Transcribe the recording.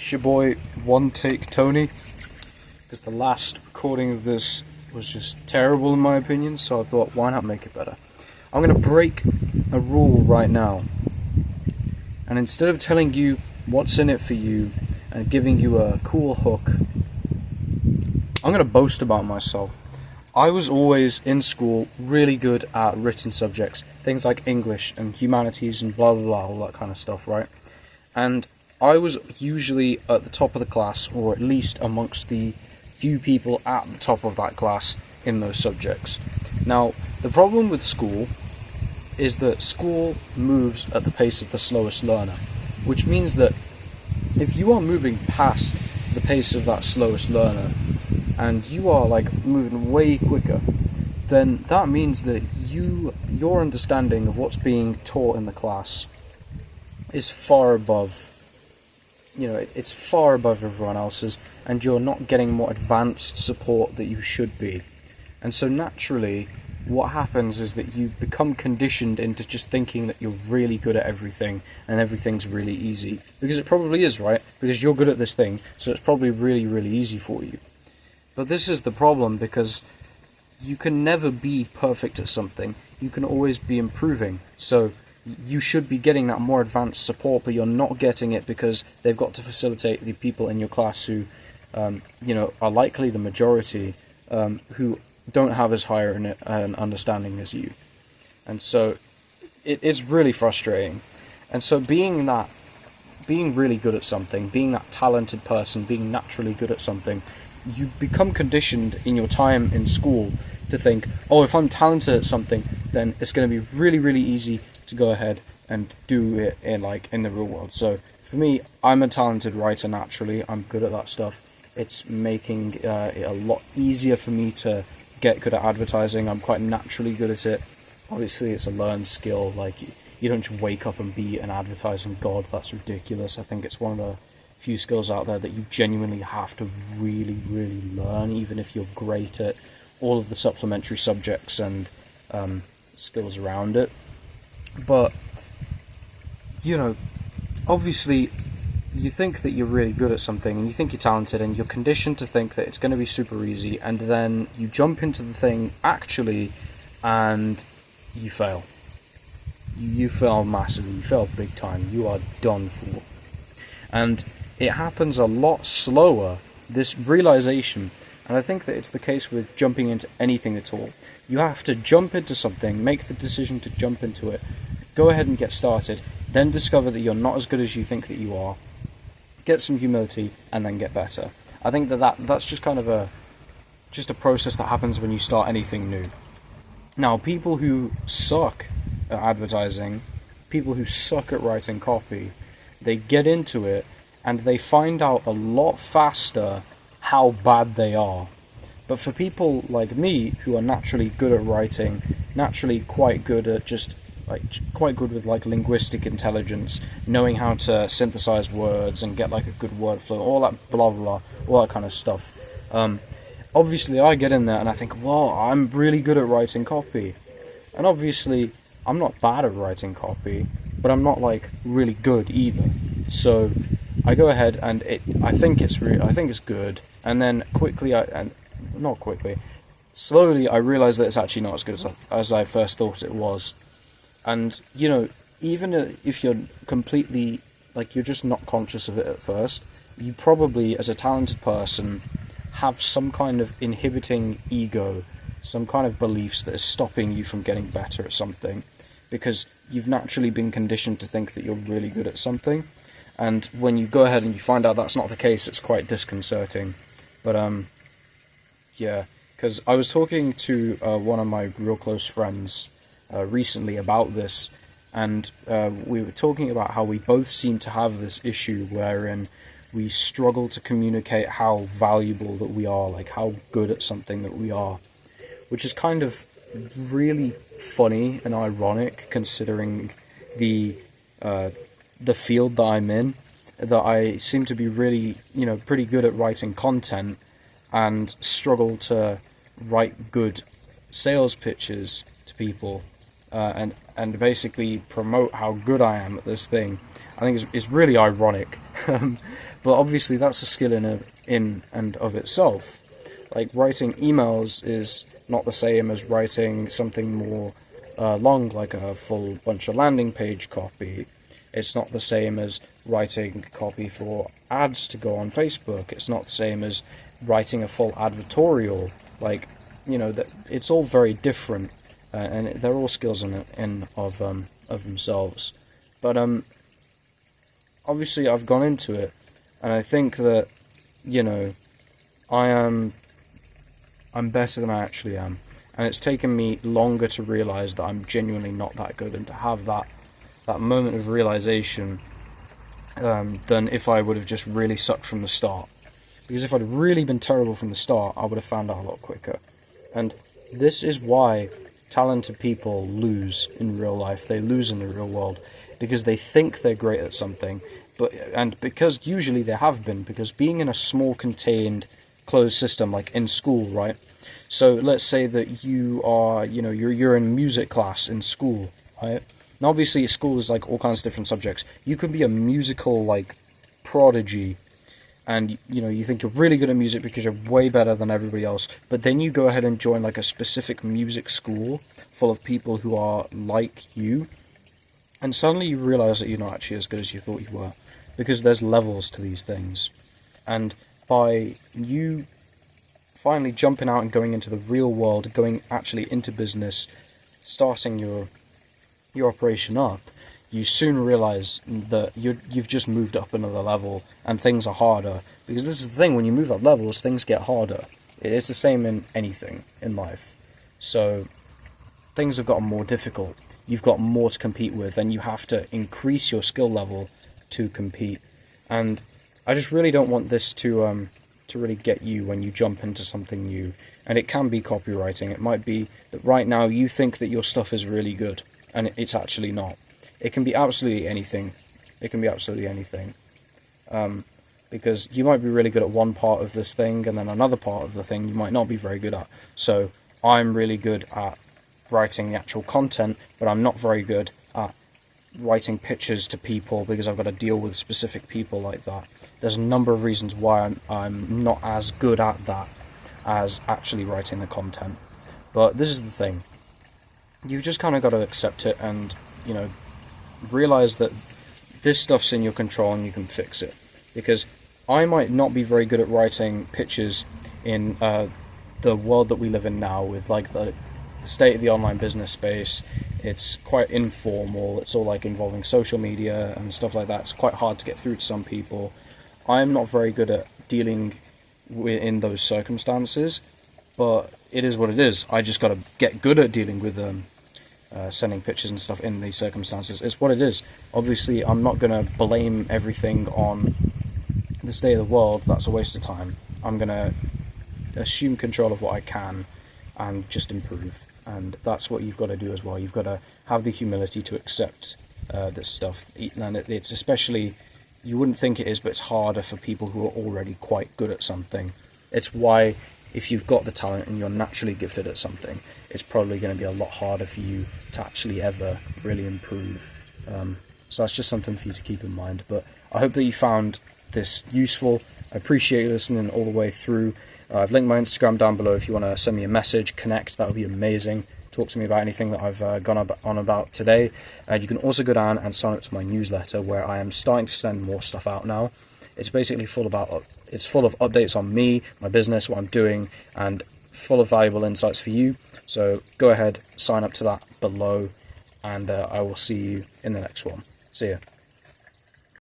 It's your boy, One Take Tony, because the last recording of this was just terrible in my opinion, so I thought, why not make it better? I'm going to break a rule right now, and instead of telling you what's in it for you and giving you a cool hook, I'm going to boast about myself. I was always, in school, really good at written subjects, things like English and humanities and blah blah blah, all that kind of stuff, right? And I was usually at the top of the class, or at least amongst the few people at the top of that class in those subjects. Now, the problem with school is that school moves at the pace of the slowest learner, which means that if you are moving past the pace of that slowest learner, and you are like moving way quicker, then that means that your understanding of what's being taught in the class is far above, it's far above everyone else's, and you're not getting more advanced support that you should be. And so naturally, what happens is that you become conditioned into just thinking that you're really good at everything, and everything's really easy. Because it probably is, right? Because you're good at this thing, so it's probably really, really easy for you. But this is the problem, because you can never be perfect at something. You can always be improving. So you should be getting that more advanced support, but you're not getting it because they've got to facilitate the people in your class who, are likely the majority, who don't have as higher an understanding as you. And so it is really frustrating. And so being really good at something, being that talented person, being naturally good at something, you become conditioned in your time in school to think, oh, if I'm talented at something, then it's going to be really, really easy to go ahead and do it in the real world. So for me, I'm a talented writer naturally. I'm good at that stuff. It's making it a lot easier for me to get good at advertising. I'm quite naturally good at it. Obviously, it's a learned skill. Like, you don't just wake up and be an advertising god. That's ridiculous. I think it's one of the few skills out there that you genuinely have to really, really learn, even if you're great at all of the supplementary subjects and skills around it. But, obviously, you think that you're really good at something, and you think you're talented, and you're conditioned to think that it's going to be super easy, and then you jump into the thing, actually, and you fail. You fail massively, you fail big time, you are done for. And it happens a lot slower, this realization, and I think that it's the case with jumping into anything at all. You have to jump into something, make the decision to jump into it, go ahead and get started, then discover that you're not as good as you think that you are, get some humility, and then get better. I think that's just kind of a process that happens when you start anything new. Now, people who suck at advertising, people who suck at writing copy, they get into it, and they find out a lot faster how bad they are. But for people like me, who are naturally good at writing, naturally quite good at quite good with linguistic intelligence, knowing how to synthesize words and get a good word flow, all that blah blah, all that kind of stuff. Obviously, I get in there and I think, well, I'm really good at writing copy, and obviously, I'm not bad at writing copy, but I'm not really good either. So I go ahead and I think it's good, and then slowly I realize that it's actually not as good as I first thought it was. And even if you're completely you're just not conscious of it at first, you probably, as a talented person, have some kind of inhibiting ego, some kind of beliefs that is stopping you from getting better at something, because you've naturally been conditioned to think that you're really good at something. And when you go ahead and you find out that's not the case, it's quite disconcerting. But because I was talking to one of my real close friends recently about this, and we were talking about how we both seem to have this issue wherein we struggle to communicate how valuable that we are, how good at something that we are, which is kind of really funny and ironic considering the field that I'm in, that I seem to be really, pretty good at writing content and struggle to write good sales pitches to people and basically promote how good I am at this thing. I think it's really ironic. But obviously that's a skill in and of itself. Like, writing emails is not the same as writing something more long, like a full bunch of landing page copy. It's not the same as writing copy for ads to go on Facebook. It's not the same as writing a full advertorial. Like, that it's all very different, and they're all skills in of themselves. But obviously I've gone into it, and I think that I'm better than I actually am, and it's taken me longer to realize that I'm genuinely not that good, and to have that moment of realization than if I would have just really sucked from the start. Because if I'd really been terrible from the start, I would have found out a lot quicker. And this is why talented people lose in real life. They lose in the real world because they think they're great at something, and because usually they have been, because being in a small contained closed system, like in school, right? So let's say that you are, you're in music class in school, right? And obviously school is like all kinds of different subjects. You could be a musical like prodigy, and you think you're really good at music because you're way better than everybody else, but then you go ahead and join like a specific music school full of people who are like you, and suddenly you realize that you're not actually as good as you thought you were, because there's levels to these things. And by you finally jumping out and going into the real world, going actually into business, starting your operation up, you soon realize that you've just moved up another level, and things are harder. Because this is the thing, when you move up levels, things get harder. It's the same in anything in life. So things have gotten more difficult. You've got more to compete with, and you have to increase your skill level to compete. And I just really don't want this to really get you when you jump into something new. And it can be copywriting. It might be that right now you think that your stuff is really good, and it's actually not. It can be absolutely anything. It can be absolutely anything. Because you might be really good at one part of this thing, and then another part of the thing you might not be very good at. So I'm really good at writing the actual content, but I'm not very good at writing pitches to people, because I've got to deal with specific people like that. There's a number of reasons why I'm not as good at that as actually writing the content. But this is the thing. You've just kind of got to accept it and, realize that this stuff's in your control and you can fix it. Because I might not be very good at writing pitches in the world that we live in now, with like the state of the online business space. It's quite informal. It's all like involving social media and stuff like that. It's quite hard to get through to some people. I'm not very good at dealing in those circumstances, but it is what it is. I just got to get good at dealing with sending pictures and stuff in these circumstances. It's what it is. Obviously, I'm not going to blame everything on the state of the world. That's a waste of time. I'm going to assume control of what I can and just improve. And that's what you've got to do as well. You've got to have the humility to accept this stuff. And it's especially, you wouldn't think it is, but it's harder for people who are already quite good at something. It's why, if you've got the talent and you're naturally gifted at something, it's probably going to be a lot harder for you to actually ever really improve. So that's just something for you to keep in mind. But I hope that you found this useful. I appreciate you listening all the way through. I've linked my Instagram down below if you want to send me a message, connect. That would be amazing. Talk to me about anything that I've gone on about today. You can also go down and sign up to my newsletter, where I am starting to send more stuff out now. It's basically full of updates on me, my business, what I'm doing, and full of valuable insights for you. So go ahead, sign up to that below, and I will see you in the next one. See ya.